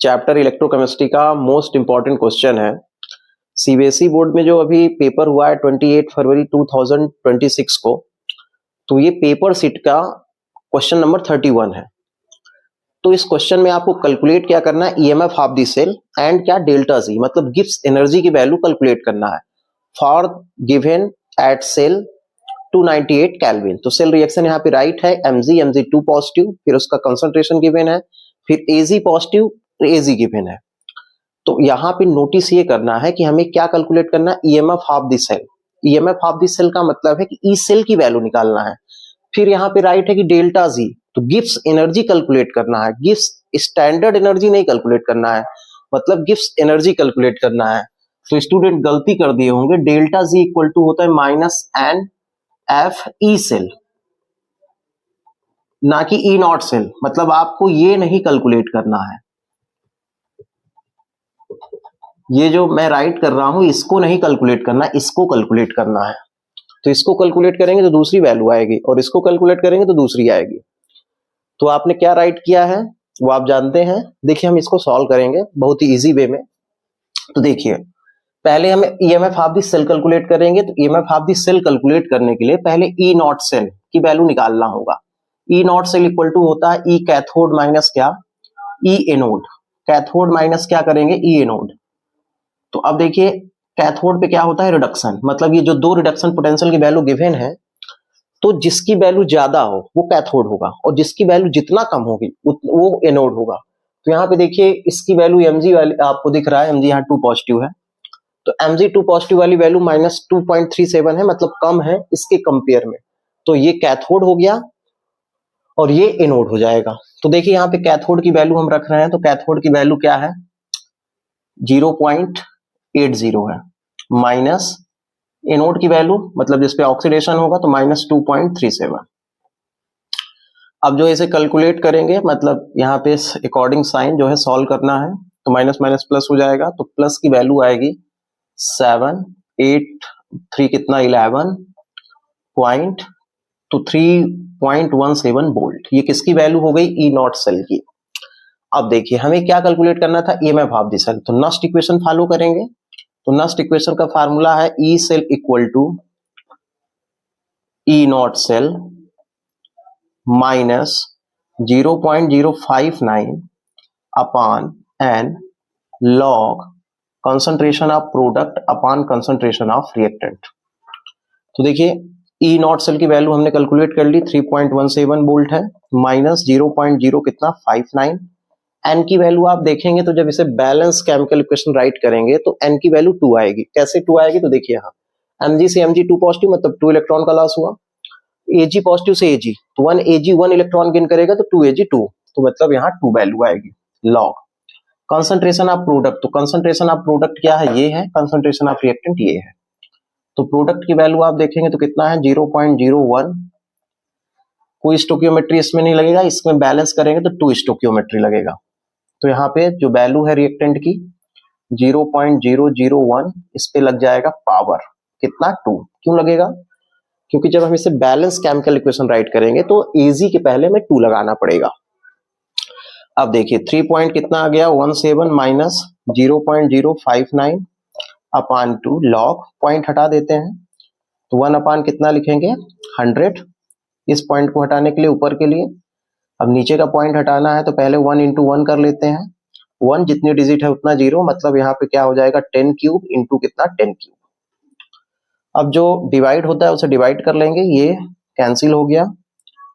Chapter electrochemistry का most important question है। CBSE board में जो अभी पेपर हुआ है 28 फरवरी 2026 को, तो ये पेपर सीट का क्वेश्चन नंबर 31 है। तो इस क्वेश्चन में आपको कैलकुलेट क्या करना है, EMF of the cell and क्या डेल्टा जी, मतलब गिब्स एनर्जी की वैल्यू कैलकुलेट करना है for given at cell 298 kelvin. तो सेल रिएक्शन यहाँ पे राइट है, Mg2 पॉजिटिव, फिर उसका कंसंट्रेशन गिवन है, फिर Ag पॉजिटिव, Ag गिवन है। तो यहाँ पे नोटिस ये करना है कि हमें क्या कैलकुलेट करना है, EMF of the cell. EMF of the cell का मतलब है कि ई सेल की वैल्यू निकालना है। फिर यहाँ पे राइट है कि डेल्टा जी, तो गिब्स एनर्जी कैलकुलेट करना है, गिब्स स्टैंडर्ड एनर्जी नहीं कैलकुलेट करना है, मतलब गिब्स एनर्जी कैलकुलेट करना है। तो स्टूडेंट गलती कर दिए होंगे, डेल्टा जी इक्वल टू होता है minus n F E cell, ना कि ई नॉट सेल। मतलब आपको ये नहीं कैलकुलेट करना है, ये जो मैं राइट कर रहा हूं इसको नहीं कैलकुलेट करना, इसको कैलकुलेट करना है। तो इसको कैलकुलेट करेंगे तो दूसरी वैल्यू आएगी, और इसको कैलकुलेट करेंगे तो दूसरी आएगी। तो आपने क्या राइट किया है वो आप जानते हैं। देखिए हम इसको सॉल्व करेंगे बहुत ही इजी वे में। तो देखिए पहले हमें EMF of the cell calculate करेंगे। तो EMF of the cell calculate करने के लिए पहले ई नॉट सेल की वैल्यू निकालना होगा। E naught cell equal to होता है ई कैथोड माइनस क्या, ई एनोड। कैथोड माइनस क्या करेंगे, ई एनोड। तो अब देखिए कैथोड पे क्या होता है, रिडक्शन, मतलब ये जो दो रिडक्शन पोटेंशियल की वैल्यू गिवन है, तो जिसकी वैल्यू ज्यादा हो वो कैथोड होगा, और जिसकी वैल्यू जितना कम होगी वो एनोड होगा। तो यहाँ पे देखिए इसकी वैल्यू एमजी वाली आपको दिख रहा है, एमजी यहाँ 2 पॉजिटिव है, तो Mg2 पॉजिटिव वाली वैल्यू माइनस 2.37 है, मतलब कम है इसके कंपेयर में। तो ये कैथोड हो गया और ये एनोड हो जाएगा। तो देखिए यहाँ पे कैथोड की वैल्यू हम रख रहे हैं, तो कैथोड की वैल्यू क्या है, 0.80 है, माइनस एनोड की वैल्यू मतलब जिसपे ऑक्सीडेशन होगा तो माइनस 2.37। अब जो इसे कैलकुलेट करेंगे, मतलब यहाँ पे अकॉर्डिंग साइन जो है सॉल्व करना है, तो माइनस माइनस प्लस हो जाएगा। तो प्लस की वैल्यू आएगी 7, 8, 3 कितना 11 पॉइंट, तो 3.17 वोल्ट। ये किसकी वैल्यू हो गई, ई नॉट सेल की। अब देखिए हमें क्या कैलकुलेट करना था, ईएमएफ ऑफ द सेल। तो नस्ट इक्वेशन फॉलो करेंगे। तो नस्ट इक्वेशन का फार्मूला है E cell equal to E naught cell minus 0.059 upon n log concentration of product upon concentration of reactant. तो देखिए ई नॉट सेल की value हमने calculate कर ली, 3.17 वोल्ट है, माइनस 0.0 कितना 59। एन की वैल्यू आप देखेंगे तो जब इसे बैलेंस केमिकल इक्वेशन राइट करेंगे तो एन की वैल्यू 2 आएगी। कैसे 2 आएगी, तो देखिए यहाँ Mg से Mg2 पॉजिटिव, मतलब 2 इलेक्ट्रॉन का लॉस हुआ। Ag पॉजिटिव से Ag, तो 1 Ag 1 इलेक्ट्रॉन गेन करेगा तो 2 Ag 2, तो मतलब यहाँ 2 वैल्यू आएगी। लॉग कंसंट्रेशन ऑफ प्रोडक्ट, तो कंसंट्रेशन ऑफ प्रोडक्ट क्या है, ये है, कंसंट्रेशन ऑफ रिएक्टेंट ये है। तो प्रोडक्ट की वैल्यू आप देखेंगे तो कितना है 0.01। कोई स्टोकियोमेट्री इसमें नहीं लगेगा, इसमें बैलेंस करेंगे तो 2 स्टोकियोमेट्री लगेगा। तो यहाँ पे जो वैल्यू है रिएक्टेंट की 0.001, इस पे लग जाएगा पावर कितना 2। क्यों लगेगा, क्योंकि जब हम इसे बैलेंस केमिकल इक्वेशन राइट करेंगे तो Ag के पहले में 2 लगाना पड़ेगा। अब देखिए 3 पॉइंट कितना आ गया 17 माइनस 0.059 अपान 2, लॉग पॉइंट हटा देते हैं तो 1 अपान कितना लिखेंगे 100। इस पॉइंट को हटाने के लिए ऊपर के लिए, अब नीचे का पॉइंट हटाना है तो पहले 1 इंटू 1 कर लेते हैं। 1 जितनी डिजिट है उतना 0, मतलब यहाँ पे क्या हो जाएगा 10 क्यूब इंटू कितना 10 क्यूब। अब जो डिवाइड होता है उसे डिवाइड कर लेंगे, ये कैंसिल हो गया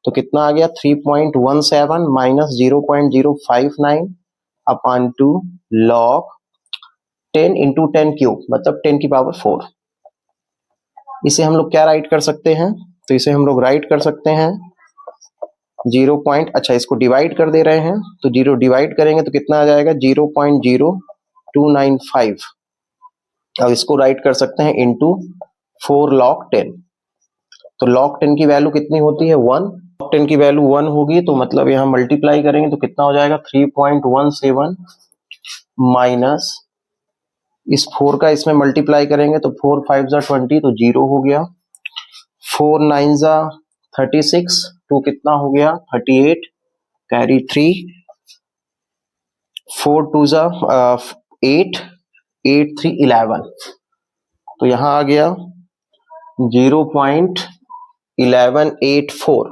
तो कितना आ गया 3.17 माइनस 0.059 अपान 2 लॉग 10 इंटू 10 क्यूब, मतलब 10 की पावर 4। इसे हम लोग क्या राइट कर सकते हैं, तो इसे हम लोग राइट कर सकते हैं 0 पॉइंट, अच्छा इसको डिवाइड कर दे रहे हैं तो 0 डिवाइड करेंगे तो कितना आ जाएगा 0.0295। अब इसको राइट कर सकते हैं इंटू 4 log 10। तो log 10 की वैल्यू कितनी होती है 1, log 10 की वैल्यू 1 होगी, तो मतलब यहाँ मल्टीप्लाई करेंगे तो कितना हो जाएगा 3.17 माइनस इस 4 का इसमें मल्टीप्लाई करेंगे तो 4 5 जा 20, तो 0 हो गया, 4 9 जा 36, 2 कितना हो गया 38, कैरी 3, 4 2 जा 8, 8 3 11, तो यहाँ आ गया 0.1184।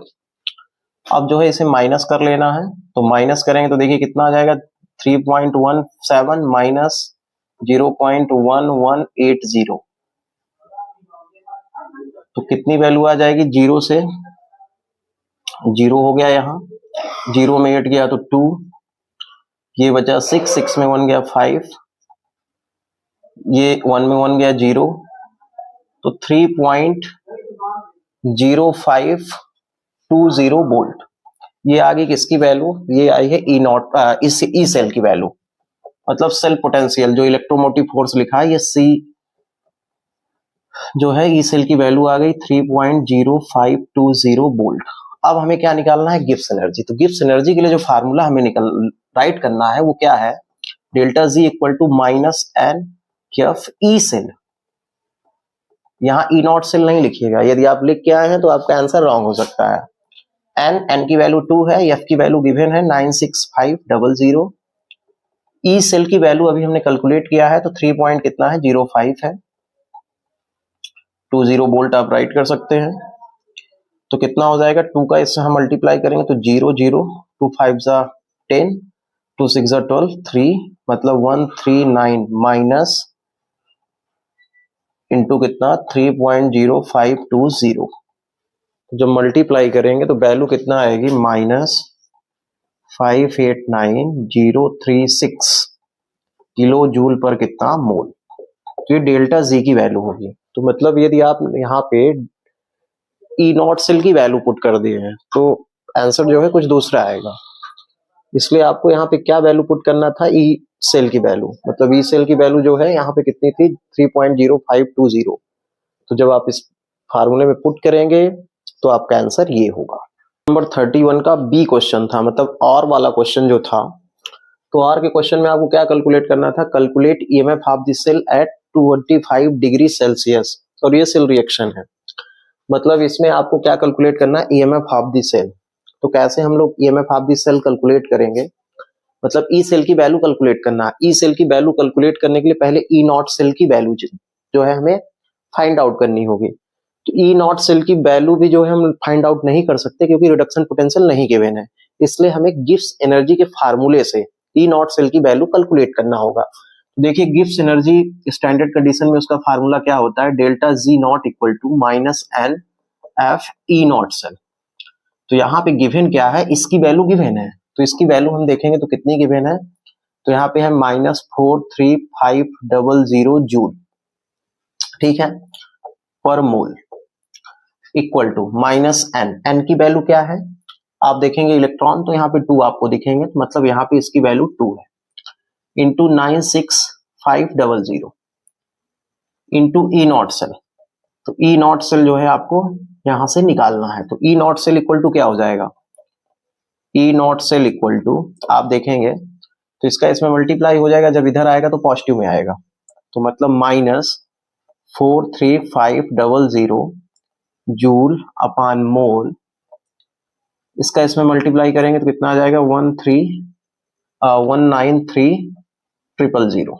अब जो है इसे माइनस कर लेना है, तो माइनस करेंगे तो देखिए कितना आ जाएगा 3.17 माइनस 0.1180, तो कितनी वैल्यू आ जाएगी, जीरो से जीरो हो गया, यहाँ जीरो में 8 गया तो 2, ये बचा 6, 6 में 1 गया 5, ये 1 में 1 गया 0, तो 3.0520 वोल्ट। ये आ गई किसकी वैल्यू, ये आई है ई नॉट, इस ई सेल की वैल्यू, मतलब सेल पोटेंशियल जो इलेक्ट्रोमोटिव फोर्स लिखा है, ये सी जो है ई सेल की वैल्यू आ गई 3.0520 वोल्ट। अब हमें क्या निकालना है, गिब्स एनर्जी। तो गिब्स एनर्जी के लिए जो फार्मूला हमें राइट करना है वो क्या है, delta G equal to minus n F E cell. यहाँ ई नॉट सेल नहीं लिखिएगा, यदि आप लिख के आए हैं तो आपका आंसर रॉन्ग हो सकता है। एन की वैल्यू 2 है, एफ की वैल्यू गिवन है 96500, ई सेल की वैल्यू अभी हमने कैलकुलेट किया है तो 3 पॉइंट कितना है 05 है, 20 वोल्ट आप राइट कर सकते हैं। तो कितना हो जाएगा, 2 का इससे हम मल्टीप्लाई करेंगे तो 0 0, 2 5 जा 10, 2 6 जा 12, 3 मतलब 139 माइनस इंटू कितना 3.0520, जब मल्टीप्लाई करेंगे तो वैल्यू कितना आएगी, माइनस 589036 किलो जूल पर कितना मोल। तो ये डेल्टा जी की वैल्यू होगी। तो मतलब यदि आप यहाँ पे ई नॉट सेल की वैल्यू पुट कर दिए हैं तो आंसर जो है कुछ दूसरा आएगा, इसलिए आपको यहाँ पे क्या वैल्यू पुट करना था, ई सेल की वैल्यू, मतलब ई सेल की वैल्यू जो है यहाँ पे कितनी थी 3.0520। तो जब आप इस फार्मूले में पुट करेंगे तो आपका आंसर ये होगा। नंबर 31 का बी क्वेश्चन था, मतलब और वाला क्वेश्चन जो था, तो और के क्वेश्चन में आपको क्या कैलकुलेट करना था, calculate EMF of the cell at 25 degree Celsius, और ये सेल रिएक्शन है, मतलब इसमें आपको क्या कैलकुलेट करना है, ईएमएफ ऑफ द सेल। तो कैसे हम लोग EMF of the cell calculate करेंगे, मतलब ई सेल की वैल्यू कैलकुलेट करना है। ई सेल की वैल्यू कैलकुलेट करने के लिए पहले ई नॉट सेल की वैल्यू जो है हमें फाइंड आउट करनी होगी। तो ई नॉट सेल की वैल्यू भी जो है हम फाइंड आउट नहीं कर सकते क्योंकि रिडक्शन पोटेंशियल नहीं गिवन है, इसलिए हमें गिब्स एनर्जी के फार्मूले से ई नॉट सेल की वैल्यू कैलकुलेट करना होगा। देखिए गिब्स एनर्जी स्टैंडर्ड कंडीशन में उसका फार्मूला क्या होता है, delta G naught equal to minus n F E naught cell. तो यहाँ पे गिवन क्या है, इसकी वैल्यू गिवन है, तो इसकी वैल्यू हम देखेंगे तो कितनी गिवन है, तो यहाँ पे है -43500 जूल, ठीक है, पर mole, equal to minus N, N की वैल्यू क्या है, आप देखेंगे इलेक्ट्रॉन तो यहाँ पे 2 आपको दिखेंगे, तो मतलब यहाँ पे इसकी वैल्यू 2 है, into 96500 into E naught cell. तो ई नॉट सेल जो है आपको यहां से निकालना है, तो E naught cell equal to क्या हो जाएगा, ई नॉट सेल इक्वल टू आप देखेंगे तो इसका इसमें मल्टीप्लाई हो जाएगा, जब इधर आएगा तो पॉजिटिव में आएगा, तो मतलब -43500 जूल अपॉन मोल, इसका इसमें मल्टीप्लाई करेंगे तो कितना आ जाएगा 193000।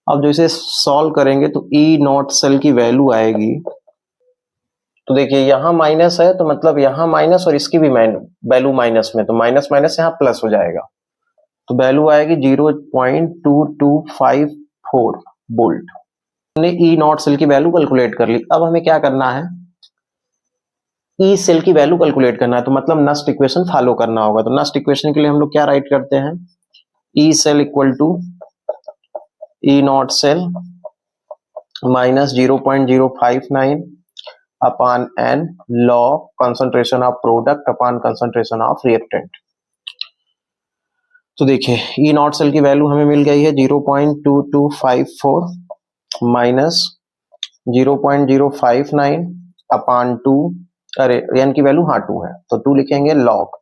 अब जो इसे सॉल्व करेंगे तो ई नॉट सेल की वैल्यू आएगी, तो देखिए यहाँ माइनस है तो मतलब यहाँ माइनस और इसकी भी वैल्यू माइनस में, तो माइनस माइनस यहाँ प्लस हो जाएगा, तो वैल्यू आएगी 0.2254 वोल्ट। हमने ई नॉट सेल की वैल्यू कैलकुलेट कर ली। अब हमें क्या करना है, ई सेल की वैल्यू कैलकुलेट करना है, तो मतलब नस्ट इक्वेशन फॉलो करना होगा। तो नस्ट इक्वेशन के लिए हम लोग क्या राइट करते हैं, E cell equal to E naught cell minus 0.059 upon n log concentration of product upon concentration of reactant. तो देखिए ई नॉट सेल की वैल्यू हमें मिल गई है 0.2254 माइनस 0.059 अपॉन 2, अरे एन की वैल्यू हाँ 2 है तो 2 लिखेंगे लॉग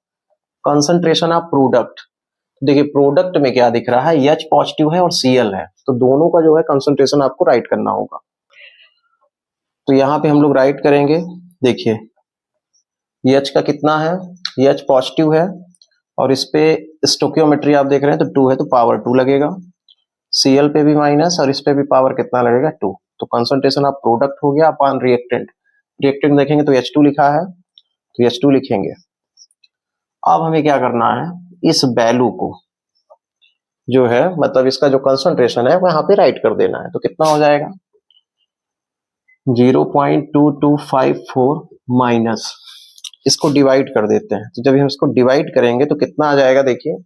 कंसंट्रेशन ऑफ प्रोडक्ट। देखिए प्रोडक्ट में क्या दिख रहा है, H पॉजिटिव है और Cl है, तो दोनों का जो है कंसंट्रेशन आपको राइट करना होगा। तो यहाँ पे हम लोग राइट करेंगे, देखिए H का कितना है, H पॉजिटिव है और इस पे स्टोकियोमेट्री आप देख रहे हैं तो 2 है तो पावर 2 लगेगा, Cl पे भी माइनस और इस पे भी पावर कितना लगेगा 2। तो कंसंट्रेशन ऑफ प्रोडक्ट हो गया अपॉन रिएक्टेंट। रिएक्टेंट देखेंगे तो H2 लिखा है तो H2 लिखेंगे। अब हमें क्या करना है, इस वैल्यू को जो है मतलब इसका जो कंसंट्रेशन है वो यहाँ पे राइट कर देना है। तो कितना हो जाएगा 0.2254 माइनस, इसको डिवाइड कर देते हैं। तो जब हम इसको डिवाइड करेंगे तो कितना आ जाएगा देखिए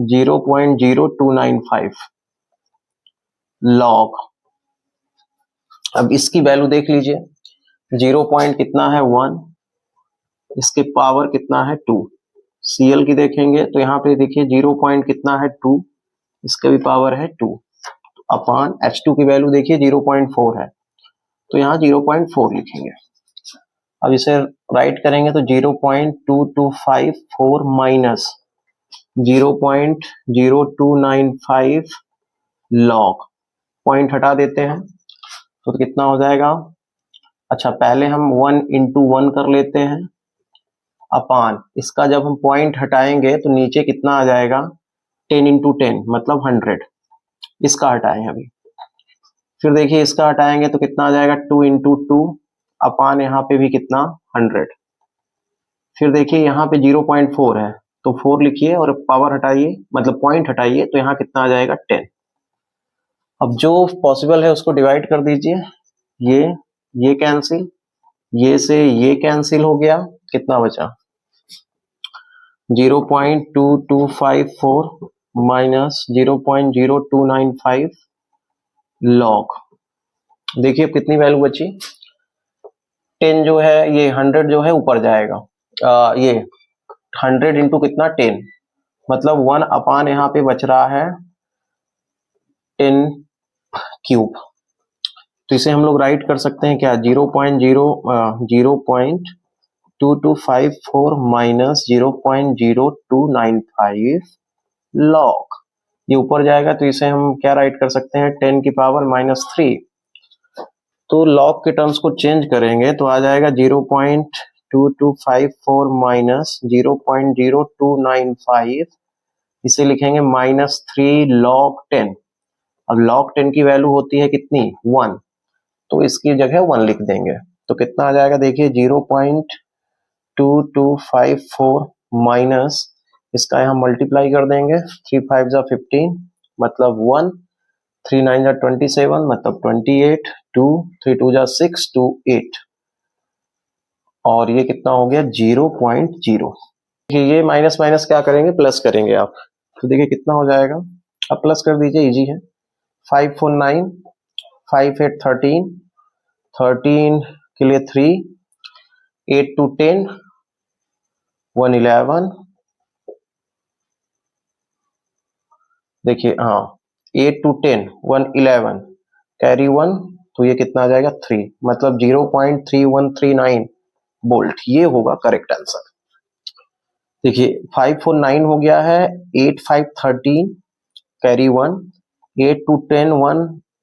0.0295 लॉग। अब इसकी वैल्यू देख लीजिए, 0 पॉइंट कितना है 1, इसके पावर कितना है 2। Cl की देखेंगे तो यहाँ पे देखिए 0 पॉइंट कितना है 2, इसका भी पावर है 2 अपॉन H2 की वैल्यू देखिए 0.4 है तो यहाँ 0.4 लिखेंगे। अब इसे राइट करेंगे तो 0.2254 माइनस 0.0295 लॉग, पॉइंट हटा देते हैं तो कितना हो जाएगा, अच्छा पहले हम 1 into 1 कर लेते हैं अपान इसका जब हम पॉइंट हटाएंगे तो नीचे कितना आ जाएगा 10 into 10 मतलब 100। इसका हटाएं अभी, फिर देखिए इसका हटाएंगे तो कितना आ जाएगा 2 into 2 अपान यहाँ पे भी कितना 100। फिर देखिए यहाँ पे 0.4 है तो 4 लिखिए और पावर हटाइए मतलब पॉइंट हटाइए तो यहाँ कितना आ जाएगा 10। अब जो पॉसिबल है उसको डिवाइड कर दीजिए, ये कैंसिल, ये से ये कैंसिल हो गया, कितना बचा 0.2254 माइनस 0.0295 लॉग। देखिए अब कितनी वैल्यू बची 10 जो है ये 100 जो है ऊपर जाएगा, ये 100 इंटू कितना 10 मतलब 1 अपान यहाँ पे बच रहा है 10 क्यूब। तो इसे हम लोग राइट कर सकते हैं क्या 0.2254 माइनस 0.0295 लॉग। ये ऊपर जाएगा तो इसे हम क्या राइट कर सकते हैं 10 की पावर -3। तो लॉग के टर्म्स को चेंज करेंगे तो आ जाएगा 0.2254 माइनस 0.0295, इसे लिखेंगे -3 log 10। अब log 10 की वैल्यू होती है कितनी 1, तो इसकी जगह 1 लिख देंगे तो कितना आ जाएगा देखिए 0.2254 माइनस इसका यहाँ मल्टीप्लाई कर देंगे 3 5 जा 15 मतलब 1, 3 9 जा 27 मतलब 28, 2 3 2 जा 6 2 8 और ये कितना हो गया 0.0। ये माइनस माइनस क्या करेंगे प्लस करेंगे आप, तो देखिए कितना हो जाएगा, अब प्लस कर दीजिए इजी है। 5 4 9 5 8 13 13 के लिए 3 8 2 10 1 11, देखिए हाँ 8 2 10 1 11 कैरी 1 तो ये कितना आ जाएगा 3 मतलब 0.3139 वोल्ट। ये होगा करेक्ट आंसर। देखिए 5 4 9 हो गया है, 8 5 13 कैरी 1, 8 2 10 1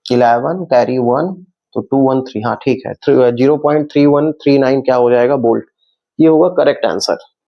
11 कैरी 1 तो 2 1 3, हाँ ठीक है 0.3139 क्या हो जाएगा वोल्ट। ये होगा करेक्ट आंसर।